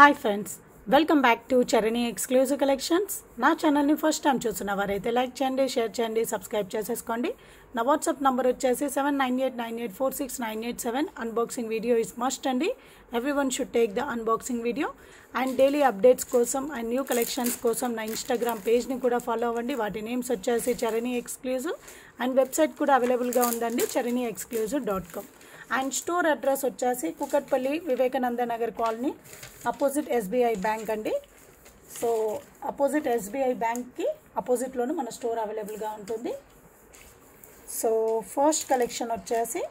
Hi friends, welcome back to Charani exclusive collections. నా ఛానల్ని first time చూస్తున్న వారైతే లైక్ చేయండి, షేర్ చేయండి, సబ్స్క్రైబ్ చేసేసుకోండి. నా వాట్సాప్ నంబర్ వచ్చేసి 798898469887. అన్బాక్సింగ్ వీడియో ఇస్ మస్ట్ అండి. Everyone should take the unboxing video. And daily updates కోసం అండ్ న్యూ కలెక్షన్స్ కోసం నా ఇన్స్టాగ్రామ్ పేజ్ని కూడా ఫాలో అవ్వండి. వాటి నేమ్స్ వచ్చేసి చరణి ఎక్స్క్లూజివ్. అండ్ వెబ్సైట్ కూడా అవైలబుల్గా ఉందండి, charaniexclusive.com. అండ్ స్టోర్ అడ్రస్ వచ్చేసి Kukatpally Vivekananda Nagar colony, opposite SBI bank అండి. సో అపోజిట్ ఎస్బీఐ బ్యాంక్కి అపోజిట్లోనూ మన స్టోర్ అవైలబుల్గా ఉంటుంది. సో ఫస్ట్ కలెక్షన్ వచ్చేసి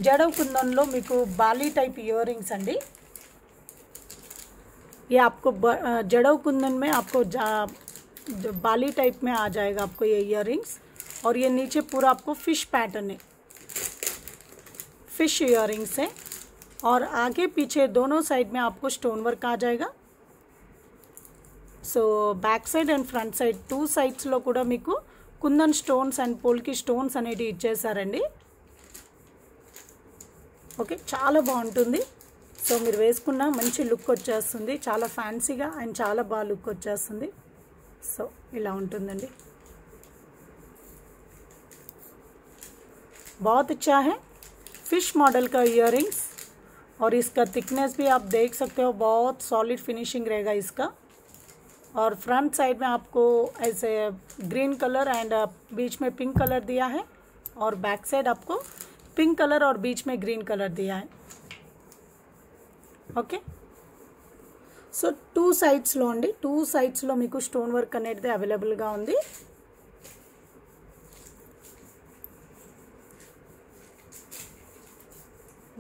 జడవ్ కుందన్లో మీకు బాలీ టైప్ ఇయర్ रिंग्स అండి. ये आपको जड़व कुंदन में आपको बाली टाइप में आ जाएगा आपको ये इयर रिंग्स. और ये नीचे पूरा आपको फिश पैटर्न है, फिश इयर रिंग्स है. और आगे पीछे दोनों साइड में आपको स्टोन वर्क आ जाएगा. So back side and front side two సైడ్స్లో కూడా మీకు kundan stones and polki stones అనేవి ఇచ్చేసారండి. ఓకే, చాలా బాగుంటుంది. సో మీరు వేసుకున్న మంచి లుక్ వచ్చేస్తుంది, చాలా ఫ్యాన్సీగా అండ్ చాలా బాగా లుక్ వచ్చేస్తుంది. సో ఇలా ఉంటుందండి. बहुत अच्छा है, फिश मॉडल का इयर रिंग्स. और इसका थिकनेस भी आप देख सकते हो, बहुत सॉलिड फिनिशिंग रहेगा इसका. और फ्रंट साइड में आपको ऐसे ग्रीन कलर एंड बीच में पिंक कलर दिया है. और बैक साइड आपको पिंक कलर और बीच में ग्रीन कलर दिया है. ఓకే, సో టూ సైడ్స్లో అండి, టూ సైడ్స్లో మీకు స్టోన్ వర్క్ అనేది అవైలబుల్గా ఉంది.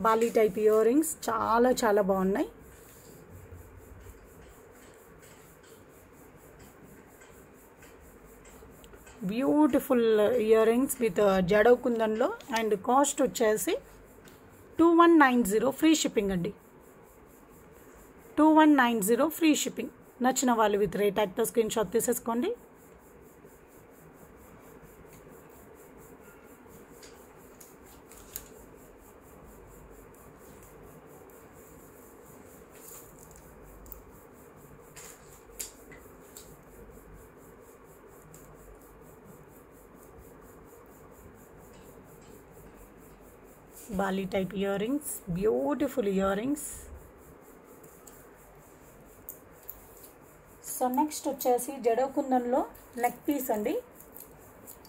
బాలీ టైప్ ఇయర్ రింగ్స్ చాలా చాలా బాగున్నాయి. Beautiful earrings with jadau కుందన్లో. అండ్ కాస్ట్ వచ్చేసి 2190 ఫ్రీ షిప్పింగ్ అండి. 2190 ఫ్రీ షిప్పింగ్. నచ్చిన వాళ్ళు విత్ రేట్ ట్యాగ్తో స్క్రీన్ షాట్ తీసేసుకోండి. బాలీ type earrings, beautiful earrings. So next వచ్చేసి జడవ్ కుందన్లో నెక్ పీస్ అండి.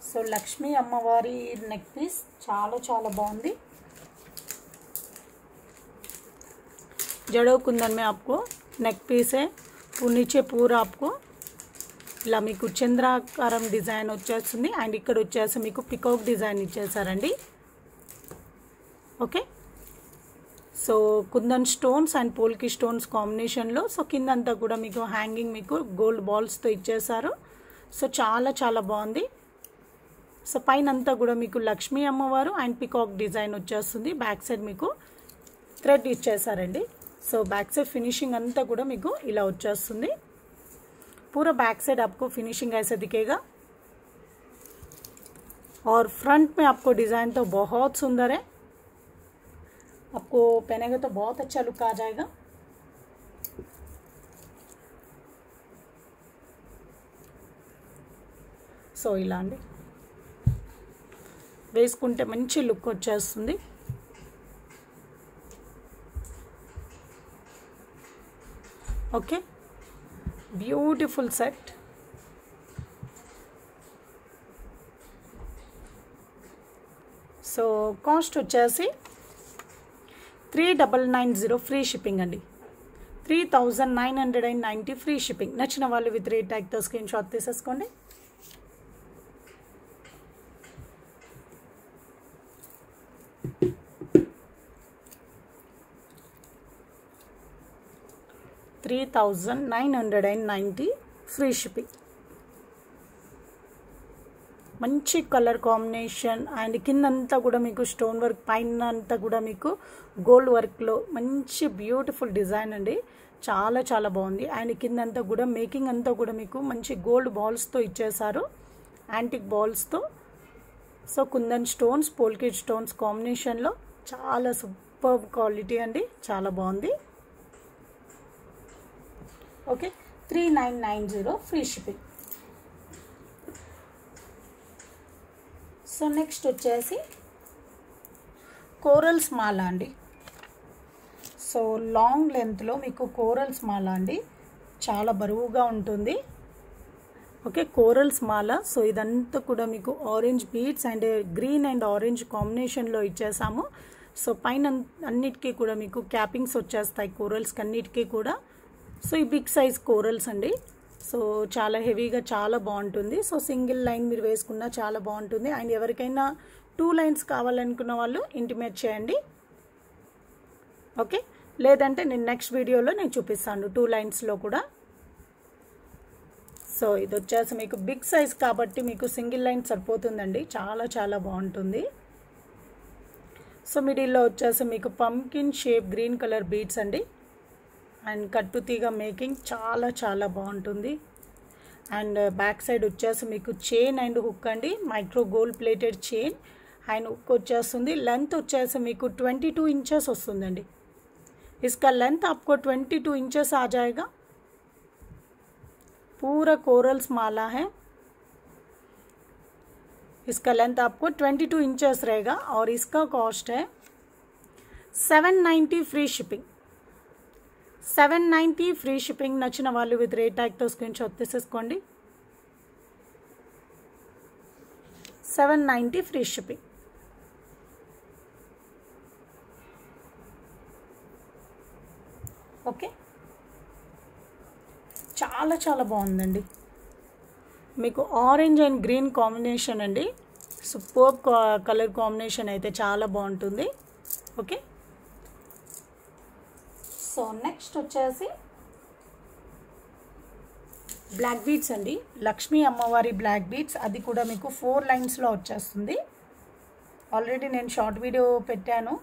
సో లక్ష్మీ అమ్మవారి నెక్ పీస్ చాలా చాలా బాగుంది. జడవ్ कुंदन में आपको नेक पीस है. नीचे पूरा आपको ఇలా మీకు చంద్రాకారం డిజైన్ వచ్చేస్తుంది. అండ్ ఇక్కడ వచ్చేసి మీకు పికాక్ డిజైన్ ఇచ్చేసారండి. Okay, so kundan stones and polki stones కాంబినేషన్లో. సో కిందంతా కూడా మీకు హ్యాంగింగ్ మీకు గోల్డ్ బాల్స్తో ఇచ్చేసారు. సో చాలా చాలా బాగుంది. సో పైన అంతా కూడా మీకు లక్ష్మీ అమ్మవారు అండ్ పికాక్ డిజైన్ వచ్చేస్తుంది. బ్యాక్ సైడ్ మీకు థ్రెడ్ ఇచ్చేసారండి. సో బ్యాక్ సైడ్ ఫినిషింగ్ అంతా కూడా మీకు ఇలా వచ్చేస్తుంది. पूरा बैक साइड आपको फिनिशिंग ऐसे दिखेगा. और फ्रंट में आपको डिज़ाइन तो बहुत सुंदर है, आपको पहनेगा तो बहुत अच्छा लुक आ जाएगा. సో ఇలా అండి వేసుకుంటే మంచి లుక్ వచ్చేస్తుంది. Okay, beautiful set. So cost వచ్చేసి 3990 ఫ్రీ షిప్పింగ్ అండి. 3990 ఫ్రీ షిప్పింగ్. నచ్చిన వాళ్ళు విత్ రేట్ ట్యాగ్తో స్క్రీన్ షాట్ తీసేసుకోండి. $3990 ఫ్రీ షిప్పింగ్. మంచి కలర్ కాంబినేషన్. అండ్ కిందంతా కూడా మీకు స్టోన్ వర్క్, పైన అంతా కూడా మీకు గోల్డ్ వర్క్లో మంచి బ్యూటిఫుల్ డిజైన్ అండి. చాలా చాలా బాగుంది. అండ్ కిందంతా కూడా మేకింగ్ అంతా కూడా మీకు మంచి గోల్డ్ బాల్స్తో ఇచ్చేసారు, యాంటిక్ బాల్స్తో. So kundan stones, polki stones కాంబినేషన్లో చాలా సూపర్ క్వాలిటీ అండి, చాలా బాగుంది. Okay, 3990 free shipping. So next వచ్చేసి కోరల్స్ మాల అండి. సో లాంగ్ లెంత్లో మీకు కోరల్స్ మాల అండి, చాలా బరువుగా ఉంటుంది. ఓకే, కోరల్స్ మాల. సో ఇదంతా కూడా మీకు orange beads and green and orange కాంబినేషన్లో ఇచ్చేసాము. సో పైన అన్నిటికీ కూడా మీకు క్యాపింగ్స్ వచ్చేస్తాయి కోరల్స్కి అన్నిటికీ కూడా. సో ఈ బిగ్ సైజ్ కోరల్స్ అండి. సో చాలా హెవీగా చాలా బాగుంటుంది. సో సింగిల్ లైన్ మీరు వేసుకున్నా చాలా బాగుంటుంది. అండ్ ఎవరికైనా 2 లైన్స్ కావాలనుకున్న వాళ్ళు ఇంటిమేట్ చేయండి. ఓకే, లేదంటే నేను నెక్స్ట్ వీడియోలో నేను చూపిస్తాను 2 లైన్స్లో కూడా. సో ఇది వచ్చేసి మీకు బిగ్ సైజ్ కాబట్టి మీకు సింగిల్ లైన్ సరిపోతుందండి, చాలా చాలా బాగుంటుంది. సో మిడిల్లో వచ్చేసి మీకు pumpkin shape green colour beads అండి. అండ్ కట్టు తీగ మేకింగ్ చాలా చాలా బాగుంటుంది. అండ్ బ్యాక్ సైడ్ వచ్చేసి మీకు చైన్ అండ్ హుక్ అండి, micro gold plated chain and hook వచ్చేస్తుంది. లెంత్ వచ్చేసి మీకు 22 ఇంచెస్ వస్తుందండి. इसका लेंथ आपको 22 इंचेस आ जाएगा. पूरा कोरल्स माला है, इसका लेंथ आपको 22 इंचेस रहेगा. और इसका कॉस्ट है 790 फ्री शिपिंग. 790 free shipping. నచ్చిన వాళ్ళు విత్ రేట్ ట్యాగ్తో స్క్రీన్ షాట్ తీసేసుకోండి. 790 ఫ్రీ షిప్పింగ్. ఓకే, చాలా చాలా బాగుందండి. మీకు ఆరెంజ్ అండ్ గ్రీన్ కాంబినేషన్ అండి, సూపర్ కలర్ కాంబినేషన్ అయితే చాలా బాగుంటుంది. ఓకే, సో నెక్స్ట్ వచ్చేసి బ్లాక్ బీడ్స్ అండి, లక్ష్మీ అమ్మవారి బ్లాక్ బీడ్స్. అది కూడా మీకు 4 లైన్స్లో వచ్చేస్తుంది. ఆల్రెడీ నేను షార్ట్ వీడియో పెట్టాను.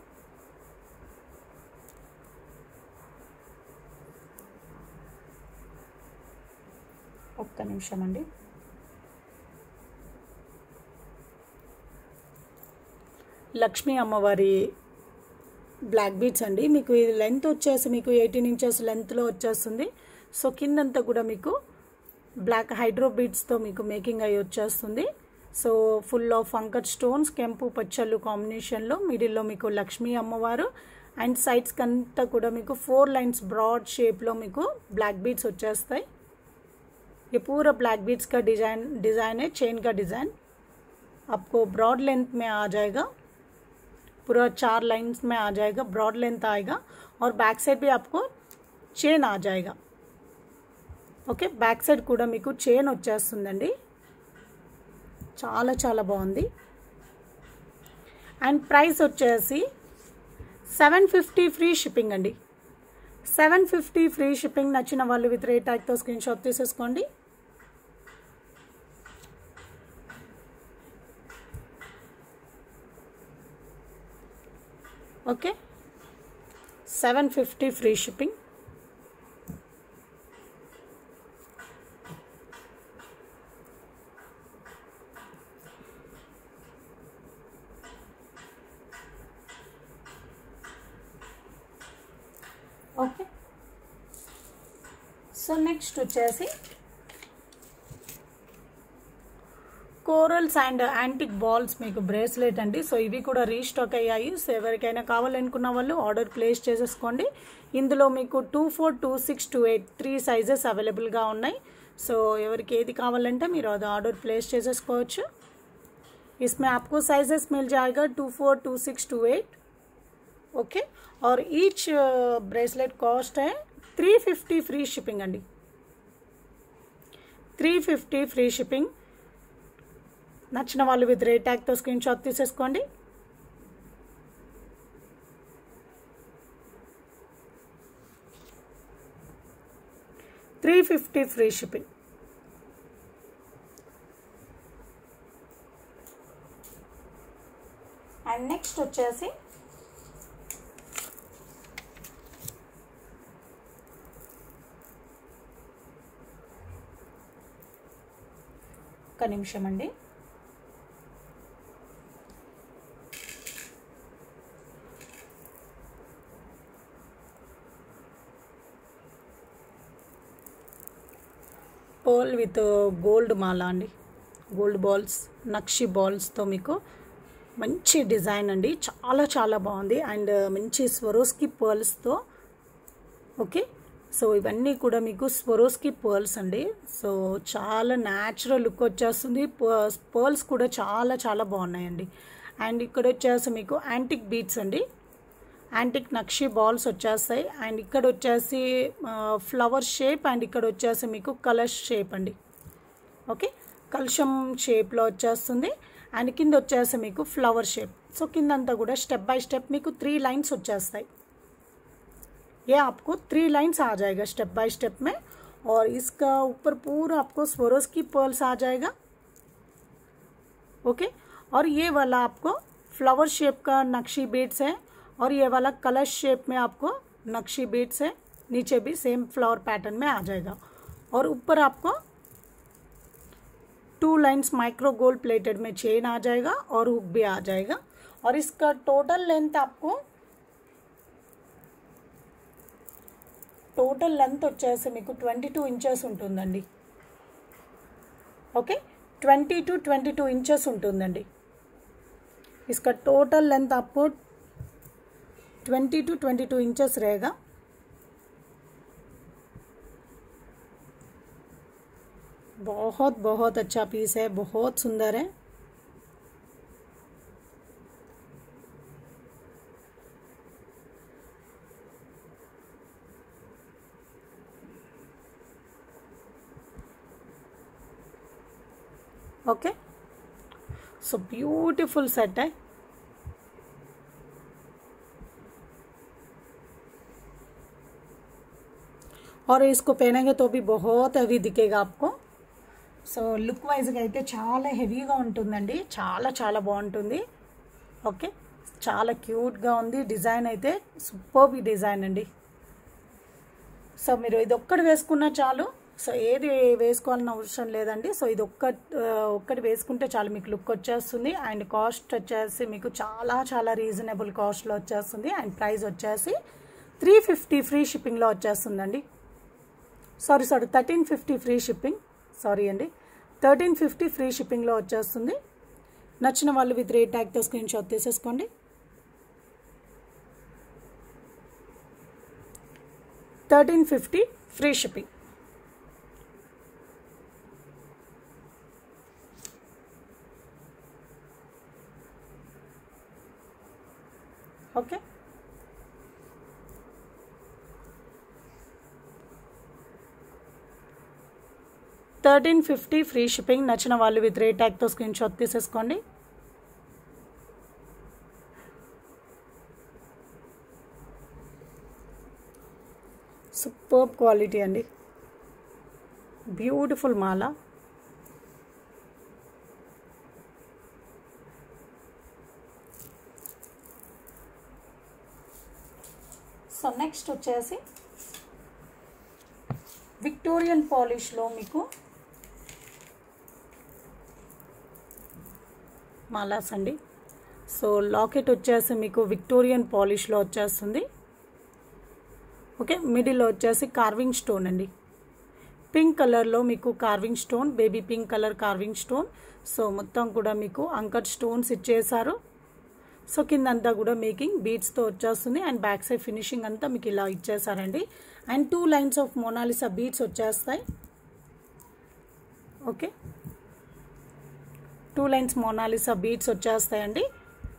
ఒక్క నిమిషం అండి. లక్ష్మీ అమ్మవారి బ్లాక్ బీడ్స్ అండి. మీకు ఇది లెంత్ వచ్చేసి మీకు 18 ఇంచెస్ లెంత్లో వచ్చేస్తుంది. సో కిందంతా కూడా మీకు బ్లాక్ హైడ్రో బీడ్స్తో మీకు మేకింగ్ అయ్యి వచ్చేస్తుంది. So full of uncut stones, కెంపు పచ్చళ్ళు కాంబినేషన్లో మిడిల్లో మీకు లక్ష్మీ అమ్మవారు అండ్ సైడ్స్కి అంతా కూడా మీకు 4 లైన్స్ బ్రాడ్ షేప్లో మీకు బ్లాక్ బీడ్స్ వచ్చేస్తాయి. ये पूरा ब्लैक बीड्स का डिज़ाइन है, चेन का डिज़ाइन आपको ब्रॉड लेंथ में आ जाएगा. पूरा 4 लाइन्स में आ जाएगा, ब्रॉड लेंथ आएगा. और बैक साइड भी आपको चेन आ जाएगा. ఓకే, బ్యాక్ సైడ్ కూడా మీకు చైన్ వచ్చేస్తుందండి, చాలా చాలా బాగుంది. అండ్ ప్రైస్ వచ్చేసి 750 ఫ్రీ షిప్పింగ్ అండి. 750 ఫ్రీ షిప్పింగ్. నచ్చిన వాళ్ళు విత్ రేట్ ట్యాగ్తో స్క్రీన్ షాట్ తీసేసుకోండి. Okay, 750 free shipping. Okay, so next వచ్చేసి కోరల్స్ అండ్ యాంటిక్ బాల్స్ మీకు బ్రేస్లెట్ అండి. సో ఇవి కూడా రీస్టాక్ అయ్యాయి. సో ఎవరికైనా కావాలనుకున్న వాళ్ళు ఆర్డర్ ప్లేస్ చేసేసుకోండి. ఇందులో మీకు 24, 26, 28 3 సైజెస్ అవైలబుల్గా ఉన్నాయి. సో ఎవరికి ఏది కావాలంటే మీరు అది ఆర్డర్ ప్లేస్ చేసేసుకోవచ్చు. इसमें आपको साइजेस मिल जाएगा 24, 26, 28. ओके, और ईच ब्रेसलेट कॉस्ट है 350 फ्री शिपिंग अंडी. 350 फ्री शिपिंग. నచ్చిన వాళ్ళు విత్ రేట్ ట్యాగ్తో స్క్రీన్ షాట్ తీసేసుకోండి. $350 ఫ్రీ షిప్పింగ్. అండ్ నెక్స్ట్ వచ్చేసి ఒక్క నిమిషం అండి. పర్ల్ విత్ గోల్డ్ మాల అండి, గోల్డ్ బాల్స్, నక్షి బాల్స్తో మీకు మంచి డిజైన్ అండి, చాలా చాలా బాగుంది. అండ్ మంచి స్వరోస్కి పర్ల్స్తో. ఓకే, సో ఇవన్నీ కూడా మీకు స్వరోస్కి పర్ల్స్ అండి. సో చాలా న్యాచురల్ లుక్ వచ్చేస్తుంది. పర్ల్స్ కూడా చాలా చాలా బాగున్నాయండి. అండ్ ఇక్కడ వచ్చేసి మీకు యాంటిక్ బీట్స్ అండి, యాంటిక్ నక్షి బాల్స్ వచ్చేస్తాయి. అండ్ ఇక్కడ వచ్చేసి ఫ్లవర్ షేప్, అండ్ ఇక్కడ వచ్చేసి మీకు కలర్ షేప్ అండి. ఓకే, కలుషం షేప్లో వచ్చేస్తుంది. అండ్ కింద వచ్చేసి మీకు ఫ్లవర్ షేప్. సో కిందంతా కూడా స్టెప్ बाय स्टेप మీకు 3 लाइन्स వచ్చేస్తాయి. ये आपको 3 लाइन्स आ जाएगा स्टेप बाय स्टेप में. और इसका ऊपर पूरा आपको स्वरोस्की पर्ल्स आ जाएगा. ओके, और ये वाला आपको फ्लावर शेप का नक्शी बीड्स है, और ये वाला कलश शेप में आपको नक्शी बीड्स है. नीचे भी सेम फ्लावर पैटर्न में आ जाएगा. और ऊपर आपको 2 लाइन्स माइक्रो गोल्ड प्लेटेड में चेन आ जाएगा, और हुक भी आ जाएगा. और इसका टोटल लेंथ आपको వచ్చేసి మీకు 22 ఇంచెస్ ఉంటుందండి. ఓకే, 20 to 22 ఇంచెస్ ఉంటుందండి. इसका टोटल लेंथ आपको 20 to 22 इंचेस रहेगा. बहुत बहुत अच्छा पीस है, बहुत सुंदर है. ओके, सो ब्यूटीफुल सेट है. और इसको पहनेंगे तो भी बहुत हेवी दिखेगा आपको. సో లుక్ వైజ్గా అయితే చాలా హెవీగా ఉంటుందండి, చాలా చాలా బాగుంటుంది. ఓకే, చాలా క్యూట్గా ఉంది. డిజైన్ అయితే సూపర్బ్ డిజైన్ అండి. సో మీరు ఇది ఒక్కటి వేసుకున్నా చాలు. సో ఏది వేసుకోవాలని అవసరం లేదండి. సో ఇది ఒక్కటి వేసుకుంటే చాలు మీకు లుక్ వచ్చేస్తుంది. అండ్ కాస్ట్ వచ్చేసి మీకు చాలా చాలా రీజనబుల్ కాస్ట్లో వచ్చేస్తుంది. అండ్ ప్రైస్ వచ్చేసి 350 ఫ్రీ షిప్పింగ్లో వచ్చేస్తుందండి. Sorry 1350 free shipping. సారీ అండి, 1350 ఫ్రీ షిప్పింగ్లో వచ్చేస్తుంది. నచ్చిన వాళ్ళు విత్ రేట్ ట్యాగ్తో స్క్రీన్ షాట్ తీసేసుకోండి. 1350 free shipping. Okay, 1350 free shipping. నచ్చిన వాళ్ళు విత్ రేట్ ట్యాగ్తో స్క్రీన్ షాట్ తీసేసుకోండి. సూపర్బ్ క్వాలిటీ అండి, బ్యూటిఫుల్ మాల. సో నెక్స్ట్ వచ్చేసి విక్టోరియన్ పాలిష్లో మీకు మాలాస్ అండి. సో లాకెట్ వచ్చేసి మీకు విక్టోరియన్ పాలిష్లో వచ్చేస్తుంది. ఓకే, మిడిల్లో వచ్చేసి కార్వింగ్ స్టోన్ అండి. పింక్ కలర్లో మీకు carving stone, baby pink colour carving stone. So మొత్తం కూడా మీకు అంకర్ స్టోన్స్ ఇచ్చేసారు. సో కిందంతా కూడా మేకింగ్ బీడ్స్తో వచ్చేస్తుంది. అండ్ బ్యాక్ సైడ్ ఫినిషింగ్ అంతా మీకు ఇలా ఇచ్చేసారండి. And 2 lines of Mona Lisa beads వచ్చేస్తాయి. ఓకే, 2 లైన్స్ మోనాలిసా బీడ్స్ వచ్చేస్తాయండి.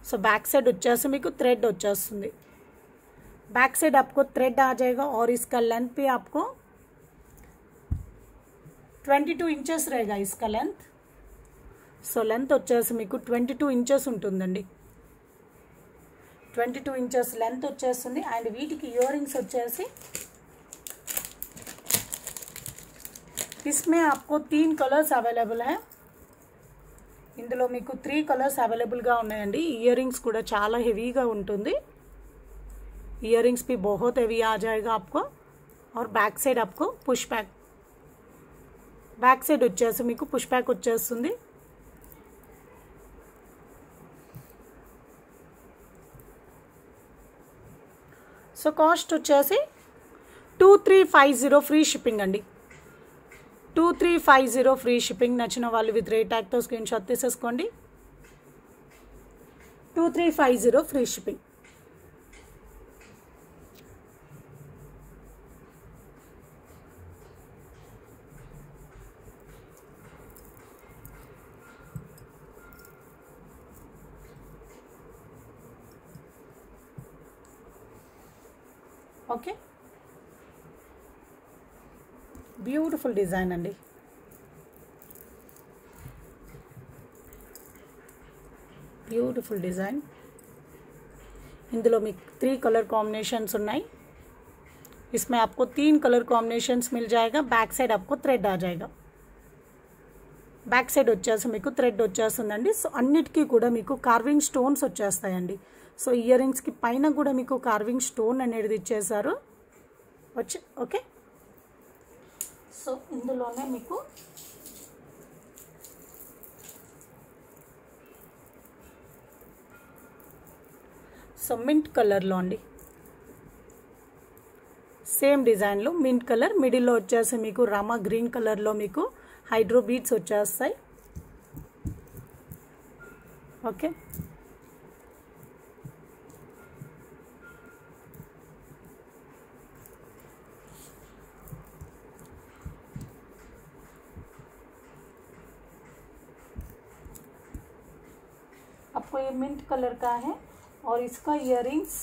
సో बैक साइड వచ్చేసి మీకు थ्रेड వచ్చేస్తుంది. बैक साइड आपको थ्रेड आ जाएगा. और इसका लेंथ भी आपको 22 इंचेस रहेगा इसका लेंथ. సో లెంత్ వచ్చేసి మీకు 22 ఇంచెస్ ఉంటుందండి. 22 ఇంచెస్ లెంత్ వచ్చేస్తుంది. అండ్ వీటికి ఇయర్ రింగ్స్ వచ్చేసి इसमें आपको 3 कलर्स अवेलेबल है. ఇందులో మీకు 3 కలర్స్ అవైలబుల్గా ఉన్నాయండి. ఇయర్ రింగ్స్ కూడా చాలా హెవీగా ఉంటుంది. ఇయర్ రింగ్స్ भी बहुत हेवी आ जाएगा आपको. और बैक साइड आपको पुश बैक, बैक साइड వచ్చేసి మీకు పుష్ బ్యాక్ వచ్చేస్తుంది. సో కాస్ట్ వచ్చేసి 2350 ఫ్రీ షిప్పింగ్ అండి. 2350 ఫ్రీ షిప్పింగ్. నచ్చిన వాళ్ళు విత్ రేట్ ట్యాగ్తో స్క్రీన్ షాట్ తీసేసుకోండి. 2350 free shipping. Okay, beautiful design అండి. Beautiful design. इंदुलो में 3 कलर कॉम्बिनेशंस उन्नाई. इसमें आपको 3 कलर कॉम्बिनेशंस मिल जाएगा. बैक साइड आपको थ्रेड आ जाएगा. बैक साइड వచ్చేసి మీకు థ్రెడ్ వచ్చేస్తుందండి. సో అన్నిటికీ కూడా మీకు కార్వింగ్ స్టోన్స్ వచ్చేస్తాయండి. సో ఇయర్ రింగ్స్ కి పైన కూడా మీకు కార్వింగ్ స్టోన్ అనేది ఇచ్చేసారు. ఓకే, సో ఇందులోనే మీకు సో మింట్ కలర్లో అండి, సేమ్ డిజైన్లో మింట్ కలర్, మిడిల్లో వచ్చేసి మీకు రామా గ్రీన్ కలర్లో మీకు హైడ్రో బీడ్స్ వచ్చేస్తాయి. ఓకే, आपको ये मिंट कलर का है और इसका इयररिंग्स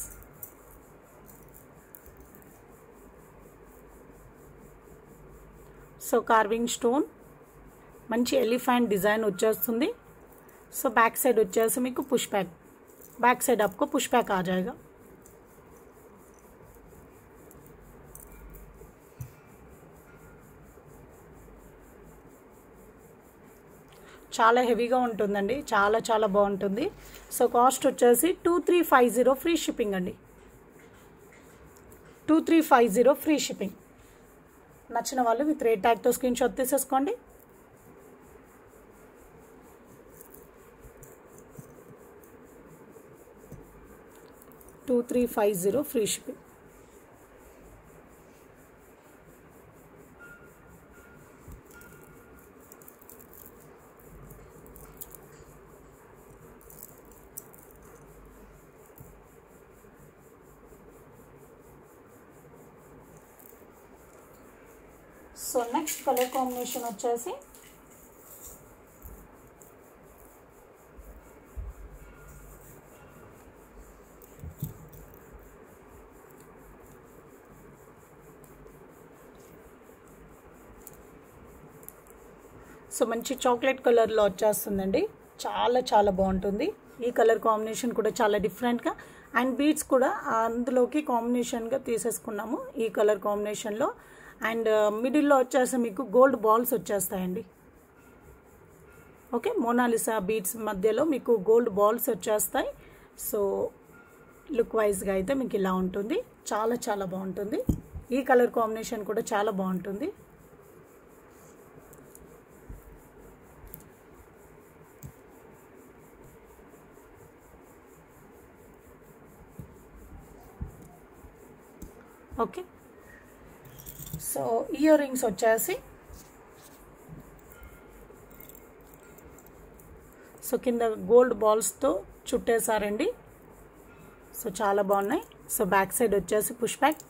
సో కార్వింగ్ స్టోన్ మంచి ఎలిఫెంట్ డిజైన్ వచ్చేస్తుంది. సో बैक साइड వచ్చేసి మీకు పుష్ बैक, बैक साइड आपको पुश बैक आ जाएगा. చాలా హెవీగా ఉంటుందండి, చాలా చాలా బాగుంటుంది. సో కాస్ట్ వచ్చేసి 2350 ఫ్రీ షిప్పింగ్ అండి. 2350 ఫ్రీ షిప్పింగ్. నచ్చిన వాళ్ళు విత్ రేట్ ట్యాగ్తో స్క్రీన్ షాట్ తీసేసుకోండి. $2350 free shipping. So next colour combination వచ్చేసి సో మంచి చాక్లెట్ కలర్లో వచ్చేస్తుందండి. చాలా చాలా బాగుంటుంది. ఈ కలర్ కాంబినేషన్ కూడా చాలా డిఫరెంట్గా, అండ్ బీడ్స్ కూడా అందులోకి కాంబినేషన్గా తీసేసుకున్నాము ఈ కలర్ కాంబినేషన్లో. అండ్ మిడిల్లో వచ్చేసి మీకు గోల్డ్ బాల్స్ వచ్చేస్తాయండి. ఓకే, మోనాలిసా బీడ్స్ మధ్యలో మీకు గోల్డ్ బాల్స్ వచ్చేస్తాయి. సో లుక్ వైజ్గా అయితే మీకు ఇలా ఉంటుంది. చాలా చాలా బాగుంటుంది. ఈ కలర్ కాంబినేషన్ కూడా చాలా బాగుంటుంది. ఓకే, సో ఇయర్ రింగ్స్ వచ్చేసి సో కింద గోల్డ్ బాల్స్తో చుట్టేసారండి. సో చాలా బాగున్నాయి. సో బ్యాక్ సైడ్ వచ్చేసి పుష్ బ్యాక్.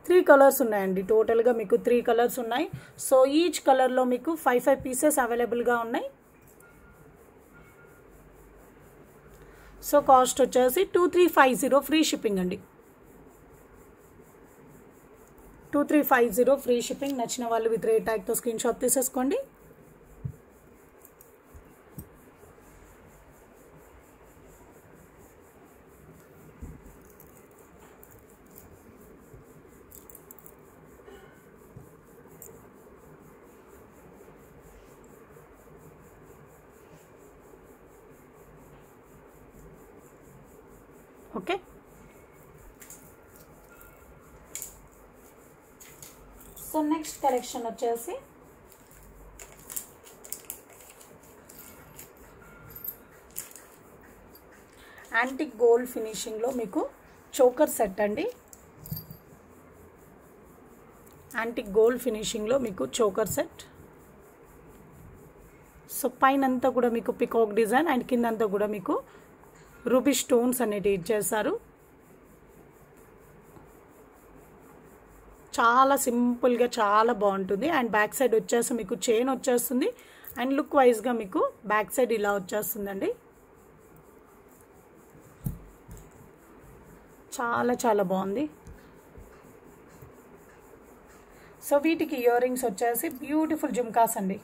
త్రీ కలర్స్ ఉన్నాయండి. టోటల్గా మీకు 3 కలర్స్ ఉన్నాయి. సో ఈచ్ కలర్లో మీకు 5 పీసెస్ అవైలబుల్గా ఉన్నాయి. సో కాస్ట్ వచ్చేసి 2350 ఫ్రీ షిప్పింగ్ అండి. 2350 ఫ్రీ షిప్పింగ్. నచ్చిన వాళ్ళు విత్ రేట్ ట్యాగ్తో స్క్రీన్ షాట్ తీసేసుకోండి. ఓకే, సో నెక్స్ట్ కలెక్షన్ వచ్చేసి యాంటిక్ గోల్డ్ ఫినిషింగ్లో మీకు చోకర్ సెట్ అండి. యాంటిక్ గోల్డ్ ఫినిషింగ్లో మీకు చోకర్ సెట్. సో పైన అంతా కూడా మీకు పికాక్ డిజైన్ అండ్ కిందంతా కూడా మీకు రూబీ స్టోన్స్ అనేటివి ఇచ్చేసారు. చాలా సింపుల్గా చాలా బాగుంటుంది. అండ్ బ్యాక్ సైడ్ వచ్చేసి మీకు చైన్ వచ్చేస్తుంది అండ్ లుక్ వైజ్గా మీకు బ్యాక్ సైడ్ ఇలా వచ్చేస్తుందండి. చాలా చాలా బాగుంది. సో వీటికి ఇయర్ రింగ్స్ వచ్చేసి బ్యూటిఫుల్ జుమ్కాస్ అండి.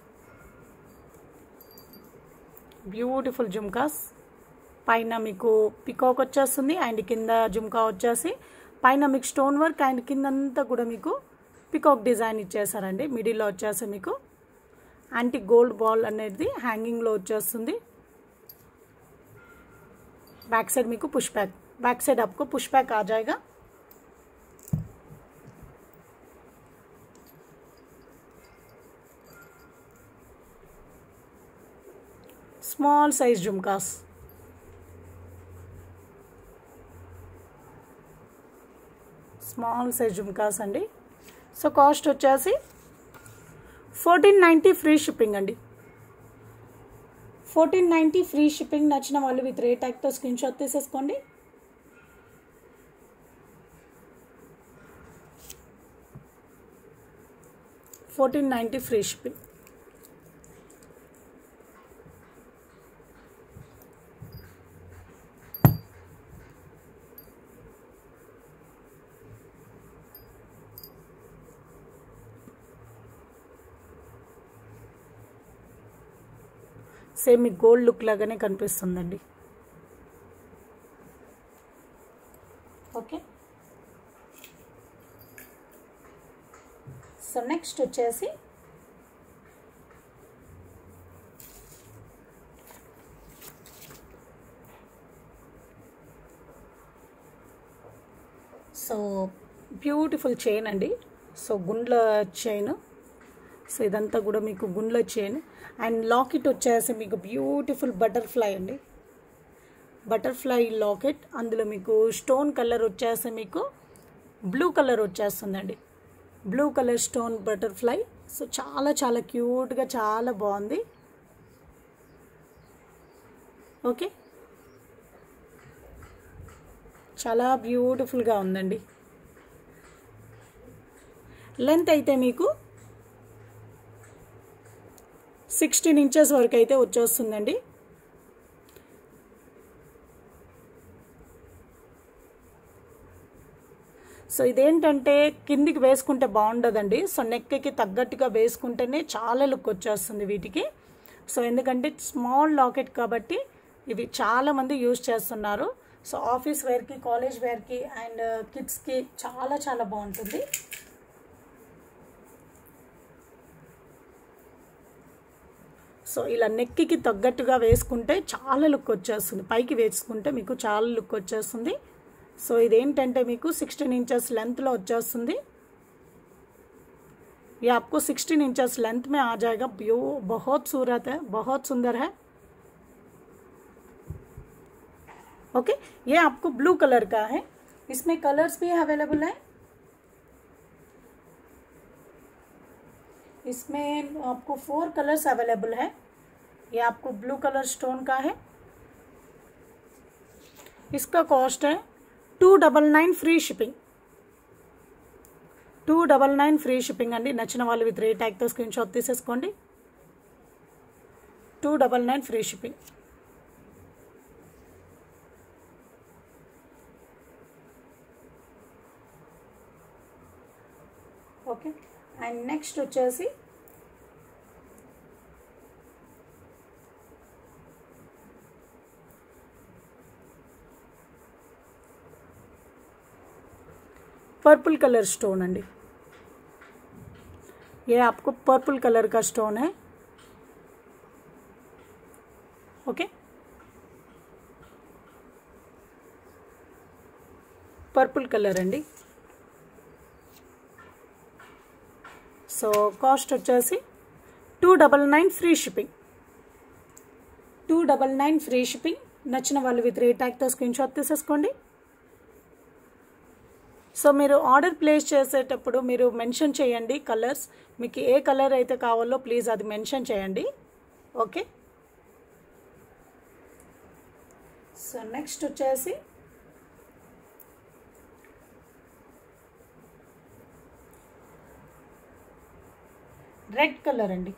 బ్యూటిఫుల్ జుమ్కాస్. పైన మీకు పికాక్ వచ్చేస్తుంది అండ్ కింద జుమ్కా వచ్చేసి పైన మీకు స్టోన్ వర్క్ అండ్ కిందంతా కూడా మీకు పికాక్ డిజైన్ ఇచ్చేసారండి. మిడిల్లో వచ్చేసి మీకు యాంటిక్ గోల్డ్ బాల్ అనేది హ్యాంగింగ్లో వచ్చేస్తుంది. बैक साइड మీకు పుష్ బ్యాక్, बैक साइड आपको पुश बैक आ जाएगा. Small size झुमकास. Small size jhumkas అండి. సో కాస్ట్ వచ్చేసి 1490 ఫ్రీ షిప్పింగ్ అండి. 1490 ఫ్రీ షిప్పింగ్. నచ్చిన వాళ్ళు విత్ రేట్ ట్యాగ్తో స్క్రీన్ షాట్ తీసేసుకోండి. $1490 ఫ్రీ షిప్పింగ్. సేమ్ మీ గోల్డ్ లుక్ లాగానే కనిపిస్తుందండి. ఓకే. సో నెక్స్ట్ వచ్చేసి సో బ్యూటిఫుల్ చైన్ అండి. సో గుండ్ల చైన్. సో ఇదంతా కూడా మీకు గుండ్ల చైన్ అండ్ లాకెట్ వచ్చేసి మీకు బ్యూటిఫుల్ బటర్ఫ్లై అండి. Butterfly locket. అందులో మీకు స్టోన్ కలర్ వచ్చేసి మీకు బ్లూ కలర్ వచ్చేస్తుందండి. Blue colour stone butterfly. So చాలా చాలా క్యూట్గా చాలా బాగుంది. ఓకే. చాలా బ్యూటిఫుల్గా ఉందండి. లెంత్ అయితే మీకు 16 ఇంచెస్ వరకు అయితే వచ్చేస్తుందండి. సో ఇదేంటంటే కిందికి వేసుకుంటే బాగుండదండి. సో నెక్కి తగ్గట్టుగా వేసుకుంటేనే చాలా లుక్ వచ్చేస్తుంది వీటికి. సో ఎందుకంటే స్మాల్ లాకెట్ కాబట్టి ఇవి చాలామంది యూజ్ చేస్తున్నారు. సో ఆఫీస్ వేర్కి, కాలేజ్ వేర్కి అండ్ కిడ్స్కి చాలా చాలా బాగుంటుంది. సో ఇలా నెక్కి తగ్గట్టుగా వేసుకుంటే చాలా లుక్ వచ్చేస్తుంది. పైకి వేసుకుంటే మీకు చాలా లుక్ వచ్చేస్తుంది. సో ఇదేంటంటే మీకు 16 ఇంచెస్ లెంత్లో వచ్చేస్తుంది. ये आपको 16 इंचेस लेंथ में आ जाएगा. बहुत सूरत है, बहुत सुंदर है. ओके. ये आपको ब्लू कलर का है. इसमें कलर्स भी अवेलेबल है. इसमें आपको 4 कलर्स अवेलेबल है. ये आपको ब्लू कलर स्टोन का है. इसका कॉस्ट है 299 फ्री शिपिंग. 299 ఫ్రీ షిప్పింగ్ అండి. నచ్చిన వాళ్ళు విత్ రేట్ ట్యాగ్తో స్క్రీన్ షాట్ తీసేసుకోండి. 299 free shipping. Okay. And next వచ్చేసి पर्पल कलर स्टोन अंडी. ये आपको पर्पल कलर का स्टोन है. ओके. पर्पल कलर अंडी. సో కాస్ట్ వచ్చేసి 299 ఫ్రీ షిప్పింగ్. 299 free shipping. నచ్చిన వాళ్ళు విత్ రేట్ ట్యాగ్తో స్క్రీన్ షాట్ తీసేసుకోండి. సో మీరు ఆర్డర్ ప్లేస్ చేసేటప్పుడు మీరు మెన్షన్ చేయండి కలర్స్, మీకు ఏ కలర్ అయితే కావాలో ప్లీజ్ అది మెన్షన్ చేయండి. ఓకే. సో నెక్స్ట్ వచ్చేసి రెడ్ కలర్ అండి,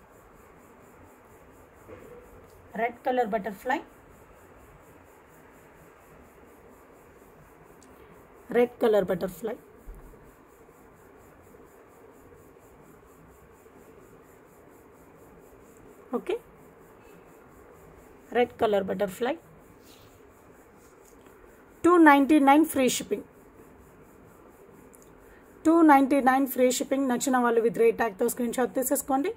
red colour butterfly, red colour butterfly. Okay, red colour butterfly. 299 free shipping, 299 free shipping. నచ్చిన వాళ్ళు విత్ రేట్ ట్యాగ్తో స్క్రీన్ షాట్ తీసేసుకోండి.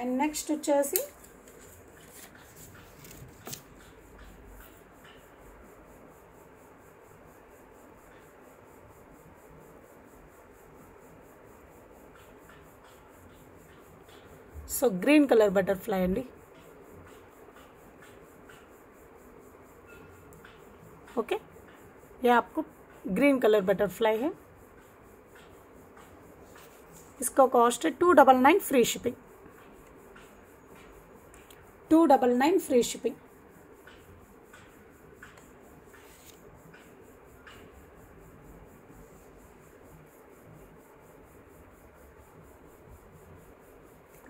అండ్ నెక్స్ట్ వచ్చేసి సో ग्रीन कलर बटरफ्लाई अंडी. ओके, ये आपको ग्रीन कलर बटरफ्लाई है. इसका कॉस्ट है 299 free shipping, 299 free shipping.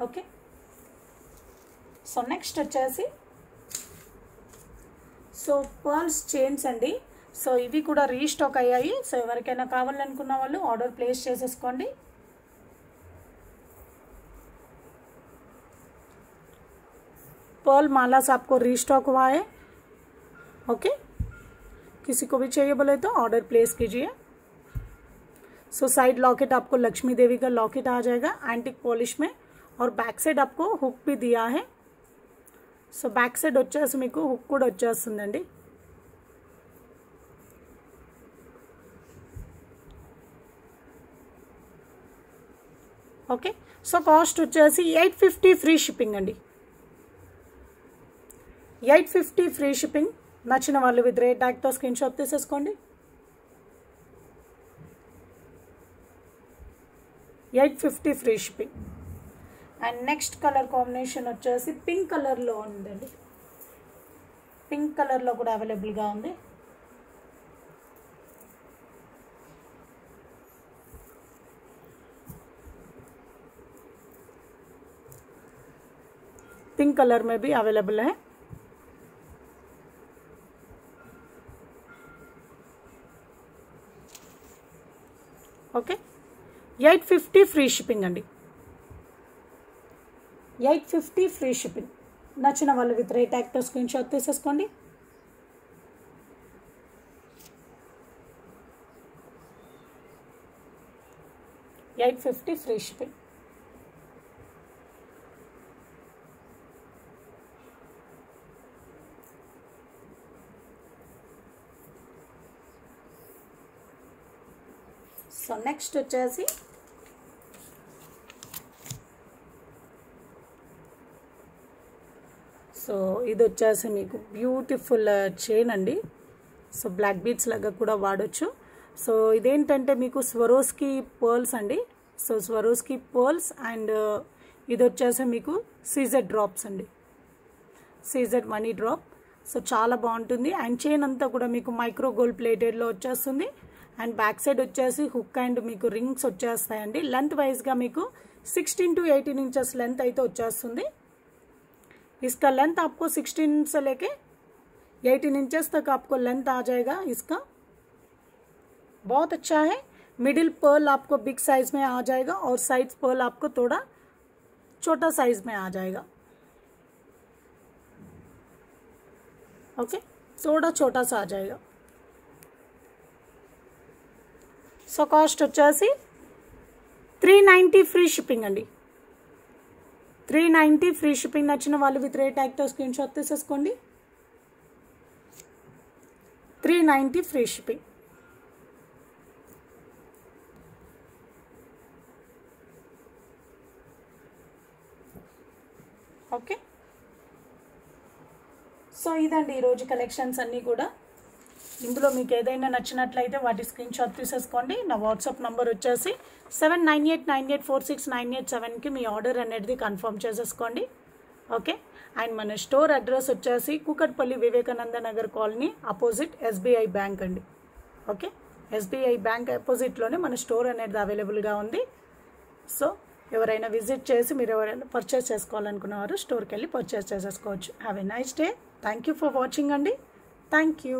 Okay. So next వచ్చేసి సో పర్ల్స్ చైన్స్ అండి. సో ఇవి కూడా రీస్టాక్ అయ్యాయి. సో ఎవరికైనా కావాలనుకున్న వాళ్ళు ఆర్డర్ ప్లేస్ చేసేసుకోండి. पर्ल मालास आपको रीस्टॉक हुआ है. ओके, किसी को भी चाहिए बोले तो ऑर्डर प्लेस कीजिए. सो साइड लॉकेट आपको लक्ष्मी देवी का लॉकेट आ जाएगा एंटिक पॉलिश में, और बैक साइड आपको हुक भी दिया है. సో బ్యాక్ సైడ్ వచ్చేసి మీకు హుక్ కూడా వచ్చేస్తుందండి. ఓకే. సో కాస్ట్ వచ్చేసి 850 ఫ్రీ షిప్పింగ్ అండి, 850 ఫ్రీ షిప్పింగ్. నచ్చిన వాళ్ళు విత్ రేట్ ట్యాగ్తో స్క్రీన్ షాట్ తీసేసుకోండి. 850 free shipping. And next colour combination వచ్చేసి పింక్ కలర్లో ఉందండి, పింక్ కలర్లో కూడా అవైలబుల్గా ఉంది. पिंक कलर में भी अवेलेबल है. ओके, 850 फ्री शिपिंग अंडी, 850 ఫ్రీ షిప్పింగ్. నచ్చిన వాళ్ళు విత్ రేట్ ట్యాగ్తో స్క్రీన్ షాట్ తీసేసుకోండి. $850 ఫ్రీ షిప్పింగ్. సో నెక్స్ట్ వచ్చేసి సో ఇది వచ్చేసి మీకు బ్యూటిఫుల్ చైన్ అండి. సో బ్లాక్ బీడ్స్ లాగా కూడా వాడచ్చు. సో ఇదేంటంటే మీకు స్వరోస్కి పర్ల్స్ అండి. సో స్వరోస్కి పర్ల్స్ అండ్ ఇది వచ్చేసి మీకు సీజెడ్ డ్రాప్స్ అండి, సీజెడ్ మనీ డ్రాప్. సో చాలా బాగుంటుంది. అండ్ చైన్ అంతా కూడా మీకు మైక్రో గోల్డ్ ప్లేటెడ్లో వచ్చేస్తుంది. అండ్ బ్యాక్ సైడ్ వచ్చేసి హుక్ అండ్ మీకు రింగ్స్ వచ్చేస్తాయండి. లెంత్ వైజ్గా మీకు 16 to 18 ఇంచెస్ లెంత్ అయితే వచ్చేస్తుంది. इसका लेंथ आपको 16 से लेके 18 इंचेस तक आपको लेंथ आ जाएगा इसका. बहुत अच्छा है. मिडिल पर्ल आपको बिग साइज में आ जाएगा और साइड पर्ल आपको थोड़ा छोटा साइज में आ जाएगा. ओके, थोड़ा छोटा सा आ जाएगा. सो कास्ट వచ్చేసి 390 ఫ్రీ షిప్పింగ్ అండి, 390 ఫ్రీ షిప్పింగ్. నచ్చిన వాళ్ళు విత్ రేట్ ట్యాగ్తో స్క్రీన్ షాట్ తీసేసుకోండి. 390 ఫ్రీ షిప్పింగ్. ఓకే, సో ఇదండి ఈరోజు కలెక్షన్స్ అన్నీ కూడా. ఇందులో మీకు ఏదైనా నచ్చినట్లయితే వాటి స్క్రీన్ షాట్ తీసేసుకోండి. నా వాట్సాప్ నంబర్ వచ్చేసి 7988946987కి మీ ఆర్డర్ అనేది కన్ఫర్మ్ చేసేసుకోండి. ఓకే, అండ్ మన స్టోర్ అడ్రస్ వచ్చేసి Kukatpally Vivekananda Nagar colony opposite SBI bank అండి. ఓకే, ఎస్బీఐ బ్యాంక్ అపోజిట్లోనే మన స్టోర్ అనేది అవైలబుల్గా ఉంది. సో ఎవరైనా విజిట్ చేసి మీరు ఎవరైనా పర్చేస్ చేసుకోవాలనుకున్నవారు స్టోర్కి వెళ్ళి పర్చేస్ చేసేసుకోవచ్చు. Have a nice day. Thank you for watching అండి. Thank you.